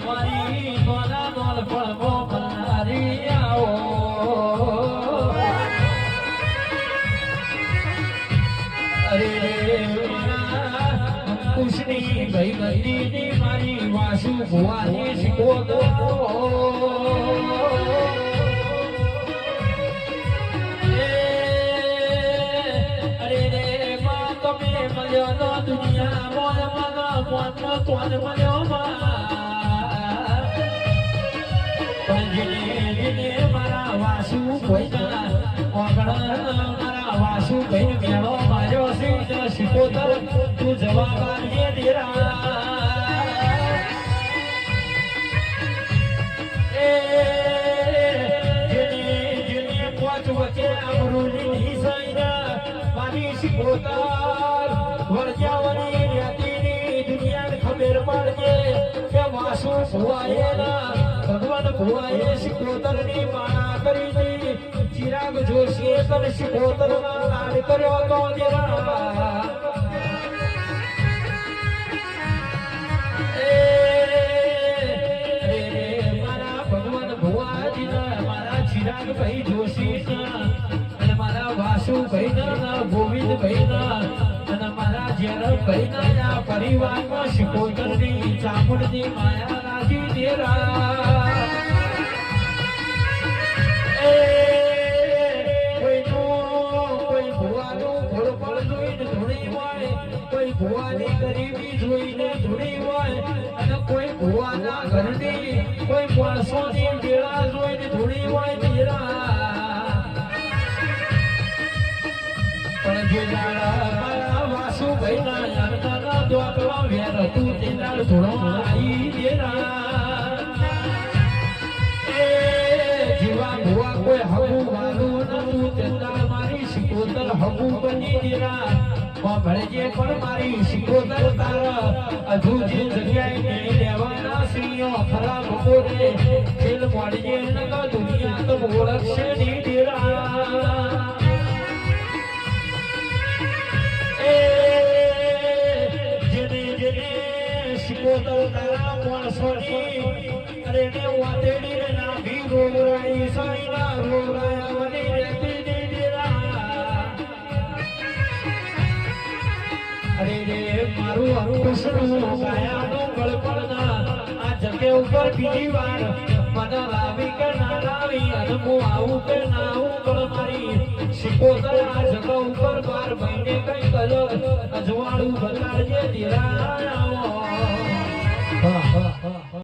મારી નોના નોલ ફળમો બનારી આવો અરે કુશની ભાઈ બંદીની મારી વાસુ ભુવાની શીખો તો અરે રે માં તમે મળ્યો તો દુનિયા મોન મન મોન તોન મળ્યો પણ જેને મારા વાસુ કોઈના મારા વાસુ ભાઈ મેળો માર્યો છે શીખોતર તું જવાબ આપજે દેરા જેને પોચ વચ્ચે અમરુની સાઈના મારી શીખોતર વરજાવની રેતીની દુનિયાને ખબર પડજે કે વાસુ ભુવાયેલા ભગવાન ભુવાએ શીખોતરની માળા કરી હતી ચિરાગ જોશીએ તને શીખોતરમાં લાડ કર્યો તો દેરા ચિરાગ ભાઈ જોશી અને મારા વાસુ ભાઈ ના ગોવિંદ ભાઈ ના અને મારા જેરમ ભાઈ ના આ પરિવારમાં શિકોતરની ચામુંડની માયા રાજી દેરા કોઈ ભુવાનું ઘોડપણ જોઈને ધૂણી હોય કોઈ ભુવાની ગરીબી જોઈને ધૂણી હોય અને કોઈ ભુવાના ઘરની કોઈ માણસોની વેળા જોઈને ધૂણી હોય પણ જે મારા વાસુ ભાઈ ના દોકલા વેર તું તે દાળ ધોળો આવી દેરા જીવા ભુવા કોઈ હબુ વાલું નતું તે દાળ મારી શીખોતર હબુ બની દેરા ભળજે પણ મારી શીખોતર તારા હજુ જે જગ્યાએ નહીં લેવાના સિંહો ખરાબ બોલે ખેલ મળજે નકા દુનિયા તો ઓળખશે નહીં દેરા જેને શીખોતર તારા માણસોની અરે ને વાતેડી રે ના ભી રોવરાઈ સાઈના રોવરાયા વની રહેતી નહીં દેરા અરે રે મારું કૃષ્ણ કાયાનું ગળપણના આ જગે ઉપર બીજી વાર મને લાવી કે ના લાવી અને હું આવું કે ના આવું પણ મારી શીખોતર આ જગ ઉપર 12 મહિને કઈ કલર અજવાળું બતાડજે દેરા